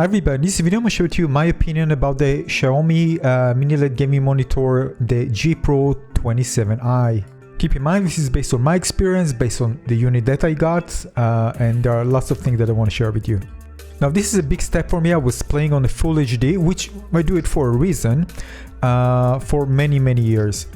Hi everybody, in this video I'm going to share with you my opinion about the Xiaomi mini LED gaming monitor, the G Pro 27i. Keep in mind this is based on my experience, based on the unit that I got, and there are lots of things that I want to share with you. Now this is a big step for me. I was playing on the Full HD, which I do it for a reason, for many years.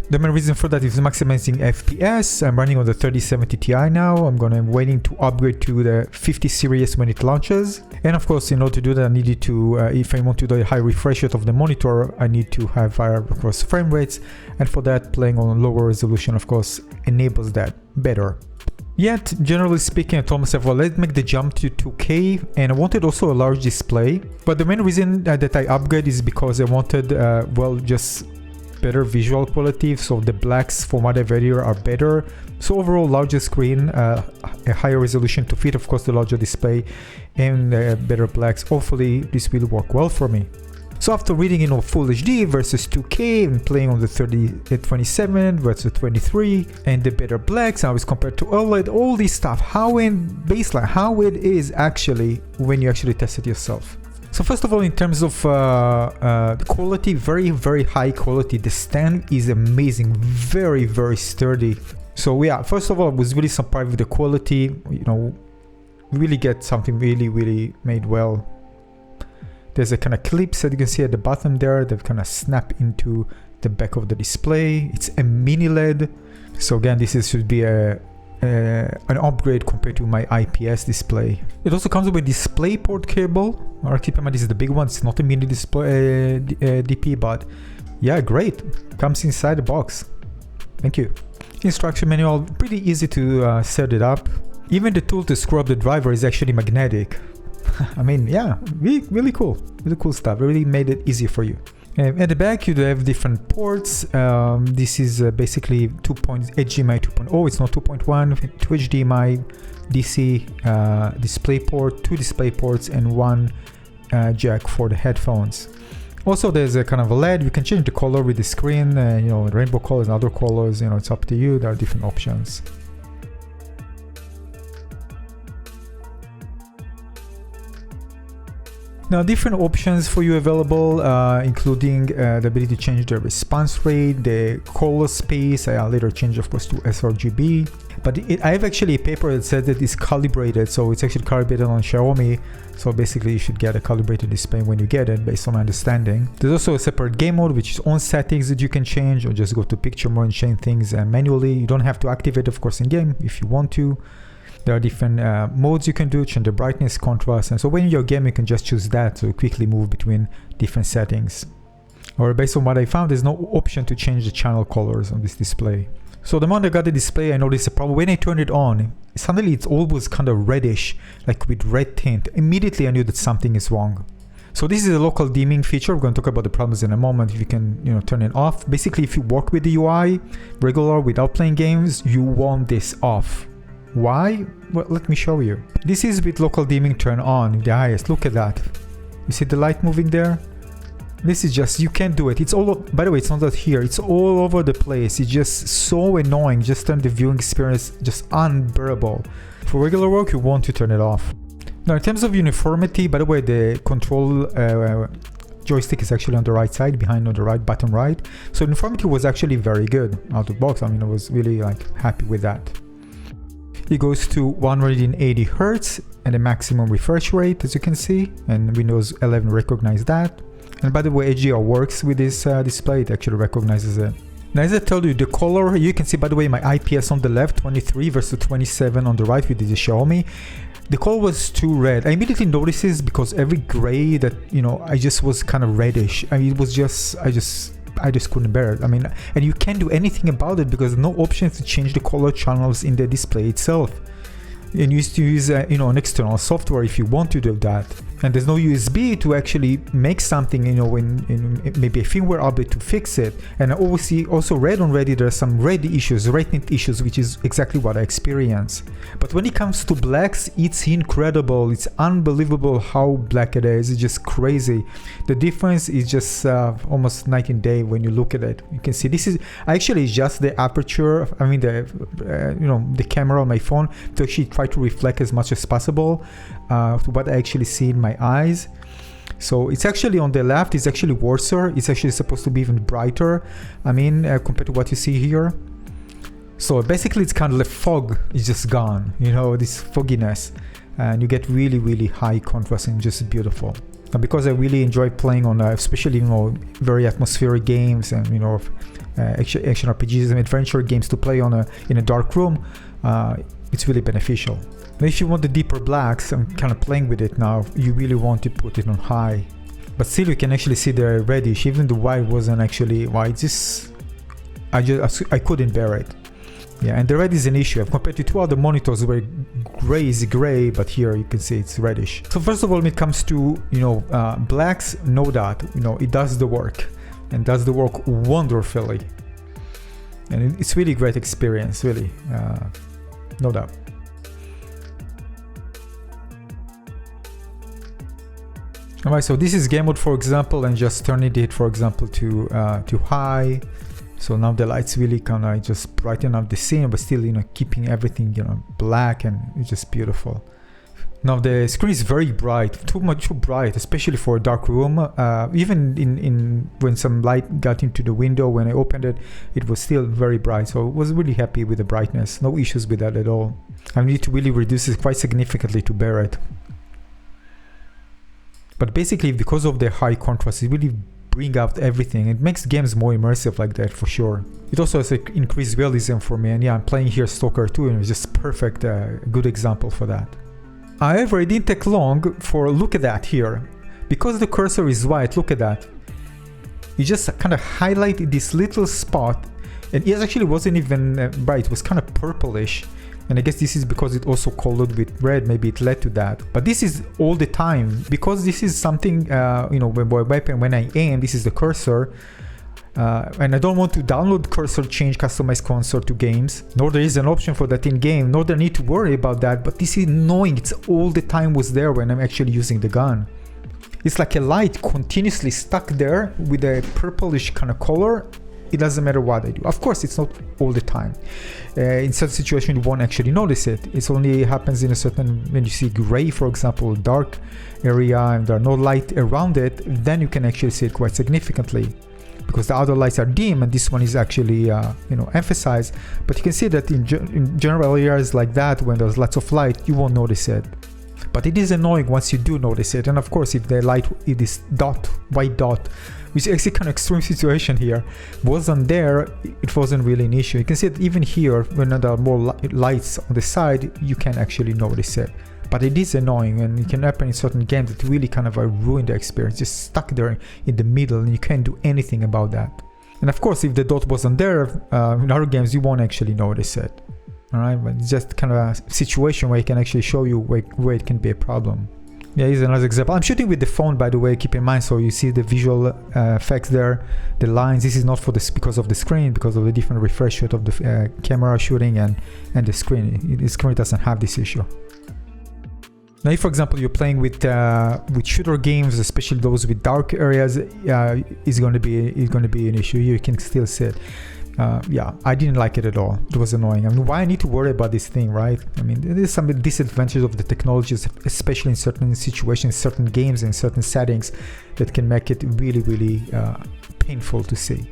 The main reason for that is maximizing FPS. I'm running on the 3070 Ti now. I'm waiting to upgrade to the 50 series when it launches. And of course, in order to do that, I needed to, if I want to do a high refresh rate of the monitor, I need to have higher, of course, frame rates. And for that, playing on lower resolution, of course, enables that better. Yet, generally speaking, I told myself, well, let's make the jump to 2K, and I wanted also a large display. But the main reason that I upgrade is because I wanted, well, just better visual quality. So the blacks from what I've read here are better. So overall, larger screen, a higher resolution to fit, of course, the larger display, and better blacks. Hopefully, this will work well for me. So after reading, Full HD versus 2K and playing on the 27 versus 23 and the better blacks, how it's compared to OLED, all this stuff, how in baseline, how it is actually when you actually test it yourself. So first of all, in terms of quality, very high quality. The stand is amazing, very sturdy. So yeah, first of all, I was really surprised with the quality. Really get something really made well. There's a kind of clips that you can see at the bottom there that kind of snap into the back of the display. It's a mini LED. So again, should be an upgrade compared to my IPS display. It also comes with a DisplayPort cable. Or keep in mind, this is the big one. It's not a mini display DP, but yeah, great. Comes inside the box. Thank you. Instruction manual, pretty easy to set it up. Even the tool to screw up the driver is actually magnetic. I mean, yeah, really cool stuff. Really made it easy for you. At the back, you do have different ports. This is basically HDMI 2.0. It's not 2.1. 2 HDMI, DC DisplayPort, 2 display ports, and 1 jack for the headphones. Also, there's a kind of a LED. You can change the color with the screen. Rainbow colors and other colors. It's up to you. There are different options. Now, different options for you available, including the ability to change the response rate, the color space. I'll later change, of course, to sRGB. But I have actually a paper that says that it's calibrated, so it's actually calibrated on Xiaomi. So basically, you should get a calibrated display when you get it, based on my understanding. There's also a separate game mode, which is on settings that you can change, or just go to picture mode and change things manually. You don't have to activate, of course, in game if you want to. There are different modes you can do, change the brightness, contrast, and so when you're gaming, you can just choose that to quickly move between different settings. Or based on what I found, there's no option to change the channel colors on this display. So the moment I got the display, I noticed a problem. When I turned it on, suddenly it's always kind of reddish, like with red tint. Immediately I knew that something is wrong. So this is a local dimming feature. We're going to talk about the problems in a moment. If you can, turn it off. Basically, if you work with the UI regular without playing games, you want this off. Why? Well, let me show you. This is with local dimming turned on, the highest. Look at that. You see the light moving there? This is just, you can't do it. It's all, by the way, it's not that here. It's all over the place. It's just so annoying. Just turn the viewing experience just unbearable. For regular work, you want to turn it off. Now, in terms of uniformity, by the way, the control joystick is actually on the right side, behind on the right, bottom right. So uniformity was actually very good out of the box. I mean, I was really happy with that. It goes to 180 Hz and a maximum refresh rate, as you can see, and Windows 11 recognized that. And by the way, HDR works with this display. It actually recognizes it. Now, as I told you, the color, you can see, by the way, my IPS on the left, 23 versus 27 on the right with the Xiaomi. The color was too red. I immediately noticed this because every gray that, I just was kind of reddish. I mean, it was just, I just couldn't bear it. I mean, and you can't do anything about it because no option to change the color channels in the display itself. And you used to use an external software if you want to do that. And there's no USB to actually make something, in maybe a firmware update to fix it. And I always see also read on Reddit there are some red issues, red tint issues, which is exactly what I experience. But when it comes to blacks, it's incredible. It's unbelievable how black it is. It's just crazy. The difference is just almost night and day when you look at it. You can see this is actually just the aperture. I mean the camera on my phone to actually try to reflect as much as possible to what I actually see in my eyes. So it's actually on the left, it's actually worse. It's actually supposed to be even brighter, I mean, compared to what you see here. So basically it's kind of like fog is just gone, you know, this fogginess, and you get really, really high contrast and just beautiful. And because I really enjoy playing on, especially, you know, very atmospheric games and, you know, action RPGs and adventure games to play on in a dark room, it's really beneficial. But if you want the deeper blacks, I'm kind of playing with it now, you really want to put it on high. But still you can actually see the reddish, even the white wasn't actually white, I couldn't bear it. Yeah, and the red is an issue. Compared to two other monitors where gray is gray, but here you can see it's reddish. So first of all, when it comes to, you know, blacks, know that, you know, it does the work, and does the work wonderfully. And it's really great experience, really, no doubt. Alright, so this is game mode, for example, and just turning it, for example, to high. So now the lights really kind of just brighten up the scene, but still, you know, keeping everything, you know, black, and it's just beautiful. Now the screen is very bright, too bright, especially for a dark room. Even in when some light got into the window, when I opened it, it was still very bright. So I was really happy with the brightness. No issues with that at all. I need to really reduce it quite significantly to bear it. But basically, because of the high contrast, it really bring out everything. It makes games more immersive like that, for sure. It also has increased realism for me, and yeah, I'm playing here Stalker 2, and it's just perfect, good example for that. However, it didn't take long for, look at that here. Because the cursor is white, look at that. You just kind of highlight this little spot, and it actually wasn't even bright, it was kind of purplish. And I guess this is because it also colored with red, maybe it led to that. But this is all the time, because this is something, you know, when I aim, this is the cursor. And I don't want to download cursor change customized cursor to games, nor there is an option for that in game, nor do I need to worry about that. But this is annoying, it's all the time was there when I'm actually using the gun. It's like a light continuously stuck there with a purplish kind of color. It doesn't matter what I do. Of course, it's not all the time. In certain situations, you won't actually notice it. It only happens in a certain, when you see gray, for example, dark area, and there are no light around it, then you can actually see it quite significantly, because the other lights are dim and this one is actually, you know, emphasized. But you can see that in general areas like that, when there's lots of light, you won't notice it. But it is annoying once you do notice it. And of course, if the light, if this white dot, which is actually kind of extreme situation here, wasn't there, it wasn't really an issue. You can see that even here, when there are more lights on the side, you can actually notice it. But it is annoying, and it can happen in certain games that really kind of ruin the experience, just stuck there in the middle, and you can't do anything about that. And of course, if the dot wasn't there, in other games, you won't actually notice it. Alright, but it's just kind of a situation where I can actually show you where it can be a problem. Yeah, here's another example. I'm shooting with the phone, by the way, keep in mind, so you see the visual effects there, the lines. This is not for this because of the screen, because of the different refresh rate of the camera shooting and the screen. The screen doesn't have this issue. Now, if, for example, you're playing with shooter games, especially those with dark areas, it's going to be an issue. You can still see it. Yeah, I didn't like it at all. It was annoying. I mean, why I need to worry about this thing, right? I mean, there's some disadvantages of the technologies, especially in certain situations, certain games, and certain settings that can make it really, really painful to see.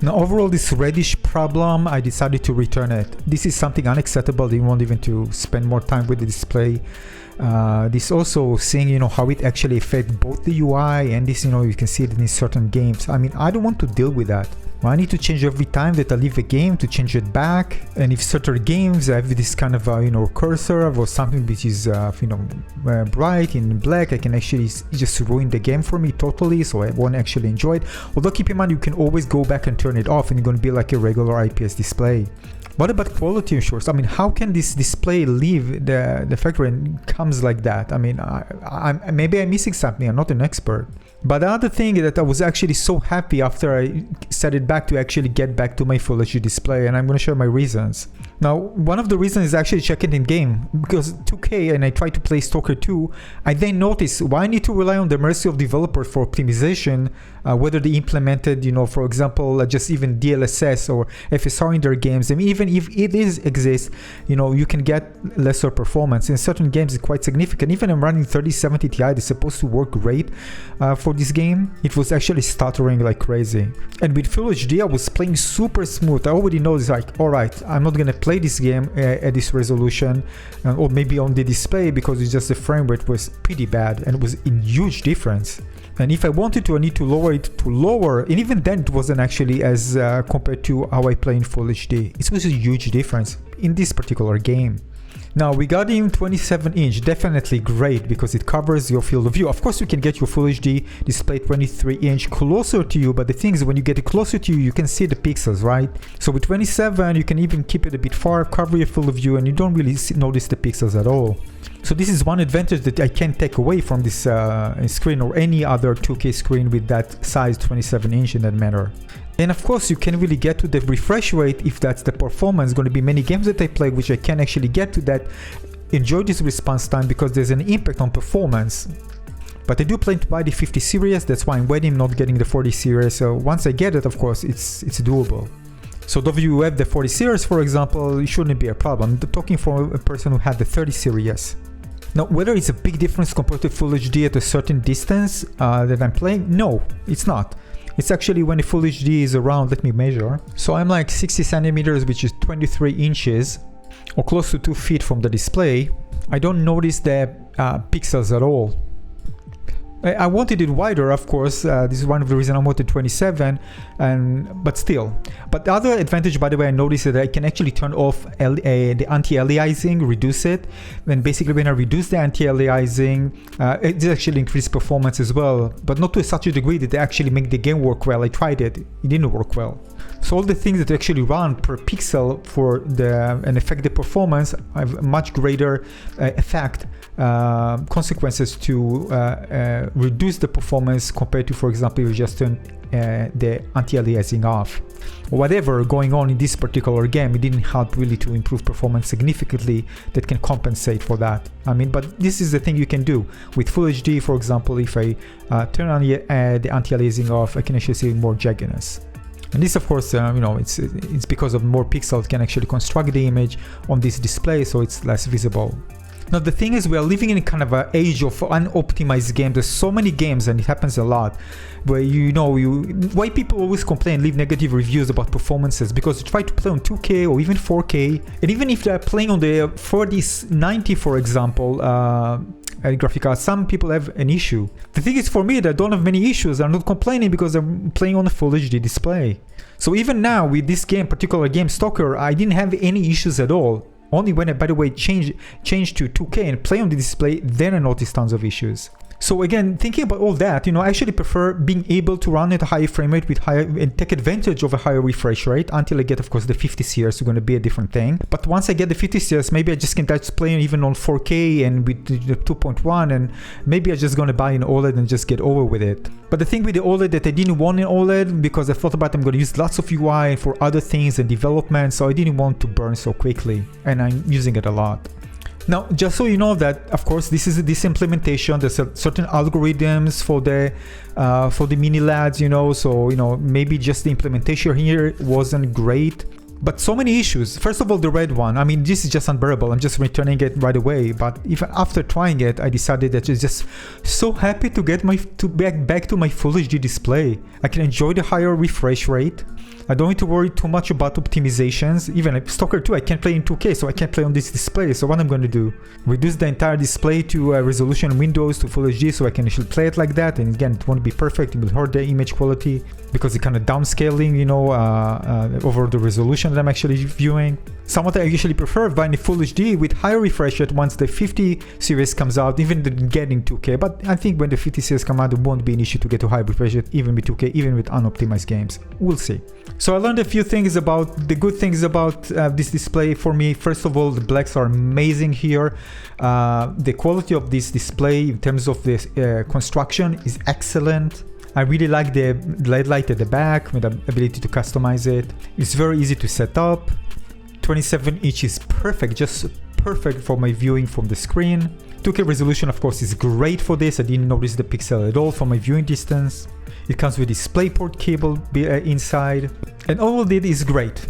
Now, overall, this reddish problem, I decided to return it. This is something unacceptable. I didn't want even to spend more time with the display. This also seeing, you know, how it actually affects both the UI and this, you know, you can see it in certain games. I mean, I don't want to deal with that. Well, I need to change every time that I leave a game to change it back. And if certain games have this kind of, you know, cursor or something which is, you know, bright in black, I can actually just ruin the game for me totally, so I won't actually enjoy it. Although keep in mind, you can always go back and turn it off and it's going to be like a regular IPS display. What about quality assurance? I mean, how can this display leave the factory and comes like that? I mean, maybe I'm missing something. I'm not an expert. But the other thing is that I was actually so happy after I set it back to actually get back to my Full HD display, and I'm going to share my reasons. Now, one of the reasons is actually checking in game, because 2K and I try to play Stalker 2, I then notice why I need to rely on the mercy of developers for optimization, whether they implemented, for example, just even DLSS or FSR in their games. I mean, even if it exists, you can get lesser performance. In certain games, it's quite significant. Even I'm running 3070 Ti, it's supposed to work great for this game. It was actually stuttering like crazy. And with Full HD, I was playing super smooth. I already know it's like, all right, I'm not gonna play this game at this resolution, or maybe on the display, because it's just the frame rate was pretty bad and it was a huge difference. And if I wanted to, I need to lower it to lower, and even then it wasn't actually as compared to how I play in Full HD. It was a huge difference in this particular game. Now, regarding 27-inch, definitely great because it covers your field of view. Of course, you can get your Full HD display 23-inch closer to you, but the thing is, when you get it closer to you, you can see the pixels, right? So with 27, you can even keep it a bit far, cover your field of view, and you don't really notice the pixels at all. So this is one advantage that I can't take away from this screen or any other 2K screen with that size 27-inch in that matter. And of course, you can really get to the refresh rate if that's the performance. Going to be many games that I play which I can actually get to that. Enjoy this response time because there's an impact on performance. But I do plan to buy the 50 series, that's why I'm waiting, not getting the 40 series. So once I get it, of course, it's doable. So those of you who have the 40 series, for example, it shouldn't be a problem. I'm talking for a person who had the 30 series. Now, whether it's a big difference compared to Full HD at a certain distance that I'm playing, no, it's not. It's actually when the Full HD is around, let me measure. So I'm like 60 centimeters, which is 23 inches, or close to 2 feet from the display. I don't notice the pixels at all. I wanted it wider, of course. This is one of the reasons I wanted 27, but still. But the other advantage, by the way, I noticed that I can actually turn off the anti-aliasing, reduce it. And basically, when I reduce the anti-aliasing, it actually increased performance as well, but not to such a degree that they actually make the game work well. I tried it; it didn't work well. So all the things that actually run per pixel and affect the performance have a much greater effect, consequences to reduce the performance compared to, for example, if you just turn the anti-aliasing off. Or whatever going on in this particular game, it didn't help really to improve performance significantly that can compensate for that. I mean, but this is the thing you can do. With Full HD, for example, if I turn on the anti-aliasing off, I can actually see more jagginess. And this, of course, it's because of more pixels can actually construct the image on this display, so it's less visible. Now, the thing is, we are living in kind of an age of unoptimized games. There's so many games, and it happens a lot, where why people always complain, leave negative reviews about performances, because they try to play on 2K or even 4K, and even if they're playing on the 4090, for example, graphic card, some people have an issue. The thing is, for me, that I don't have many issues. I'm not complaining because I'm playing on a Full HD display. So even now with this particular game, Stalker, I didn't have any issues at all. Only when I, by the way, change to 2K and play on the display, then I noticed tons of issues. So again, thinking about all that, I actually prefer being able to run at a higher frame rate with higher and take advantage of a higher refresh rate until I get, of course, the 50 series. It's going to be a different thing. But once I get the 50 series, maybe I just can play even on 4K and with the 2.1, and maybe I'm just going to buy an OLED and just get over with it. But the thing with the OLED that I didn't want an OLED because I thought about I'm going to use lots of UI for other things and development, so I didn't want to burn so quickly, and I'm using it a lot. Now, just so you know that, of course, this implementation. There's certain algorithms for the mini LEDs, so maybe just the implementation here wasn't great. But so many issues. First of all, the red one. I mean, this is just unbearable. I'm just returning it right away. But even after trying it, I decided that it's just so happy to get back to my Full HD display. I can enjoy the higher refresh rate. I don't need to worry too much about optimizations. Even like Stalker 2, I can't play in 2K, so I can't play on this display. So what I'm going to do, reduce the entire display to resolution windows to Full HD, so I can actually play it like that. And again, it won't be perfect. It will hurt the image quality because it's kind of downscaling, over the resolution that I'm actually viewing. Somewhat I usually prefer buying a Full HD with higher refresh rate once the 50 series comes out, even getting 2K. But I think when the 50 series come out, it won't be an issue to get to high refresh rate, even with 2K, even with unoptimized games. We'll see. So I learned a few things about the good things about this display for me. First of all, the blacks are amazing here. The quality of this display in terms of this construction is excellent. I really like the LED light at the back with the ability to customize it. It's very easy to set up. 27 inch is perfect, just perfect for my viewing from the screen. 2K resolution of course is great for this. I didn't notice the pixel at all from my viewing distance. It comes with DisplayPort cable inside, and all of it is great.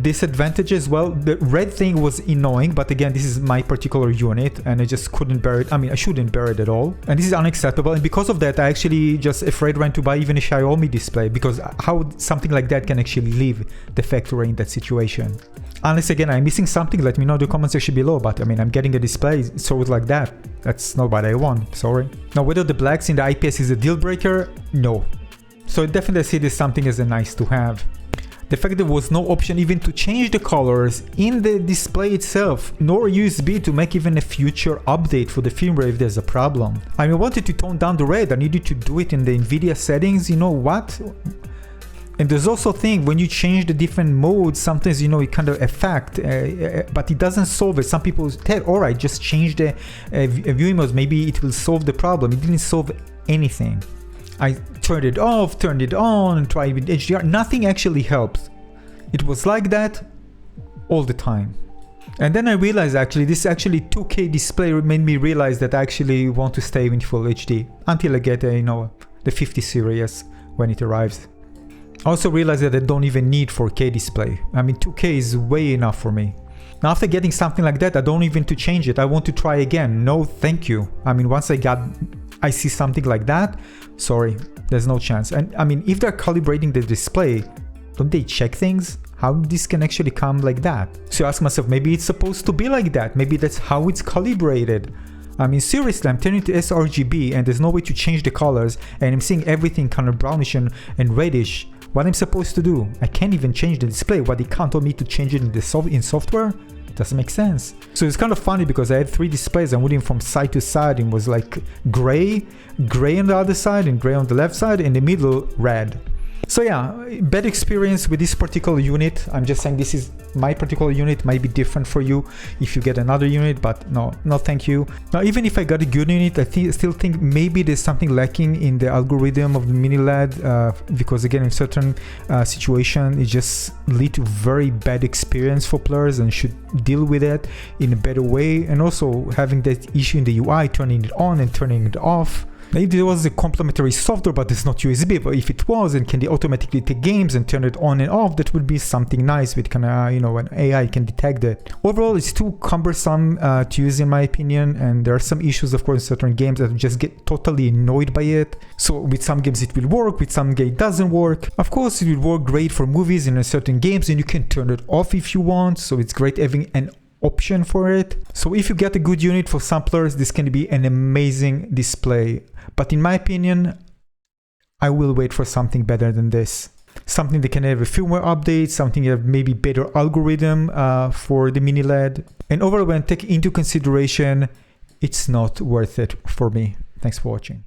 Disadvantages, well, the red thing was annoying, but again, this is my particular unit and I just couldn't bear it. I mean, I shouldn't bear it at all, and this is unacceptable. And because of that, I actually just afraid ran to buy even a Xiaomi display, because how something like that can actually leave the factory in that situation. Unless again I'm missing something, let me know in the comment section below, but I mean, I'm getting a display sort like that. That's not what I want, sorry. Now, whether the blacks in the IPS is a deal breaker, no. So I definitely see this something as a nice to have. The fact there was no option even to change the colors in the display itself, nor USB to make even a future update for the firmware if there's a problem. I mean, I wanted to tone down the red, I needed to do it in the NVIDIA settings, you know what? And there's also a thing, when you change the different modes, sometimes, you know, it kind of affect, but it doesn't solve it. Some people tell, alright, just change the viewing modes, maybe it will solve the problem. It didn't solve anything. I turned it off, turned it on, tried with HDR, nothing actually helped. It was like that all the time. And then I realized actually this 2K display made me realize that I actually want to stay in full HD until I get you know, the 50 series when it arrives. I also realized that I don't even need 4K display. I mean, 2K is way enough for me. Now after getting something like that, I don't even to change it. I want to try again. No, thank you. I mean, once I see something like that, sorry, there's no chance. And I mean, if they're calibrating the display, don't they check things? How this can actually come like that? So I ask myself, maybe it's supposed to be like that. Maybe that's how it's calibrated. I mean, seriously, I'm turning to sRGB and there's no way to change the colors, and I'm seeing everything kind of brownish and reddish. What I'm supposed to do? I can't even change the display. What, they can't tell me to change it in software? Doesn't make sense. So it's kind of funny because I had 3 displays. I'm moving from side to side, and it was like gray on the other side and gray on the left side, in the middle red. So yeah, bad experience with this particular unit. I'm just saying this is my particular unit, might be different for you if you get another unit, but no thank you. Now even if I got a good unit, I still think maybe there's something lacking in the algorithm of the mini LED, because again in certain situation it just lead to very bad experience for players, and should deal with it in a better way. And also having that issue in the UI, turning it on and turning it off. Maybe there was a complementary software, but it's not USB. But if it was, and can they automatically take games and turn it on and off, that would be something nice with kind of, you know, an AI can detect it. Overall, it's too cumbersome to use in my opinion, and there are some issues, of course, in certain games that just get totally annoyed by it. So with some games it will work, with some games it doesn't work. Of course, it will work great for movies and in certain games, and you can turn it off if you want. So it's great having an option for it. So if you get a good unit for samplers, this can be an amazing display. But in my opinion, I will wait for something better than this. Something that can have a firmware update, something that have maybe better algorithm for the mini LED. And overall, when take into consideration, it's not worth it for me. Thanks for watching.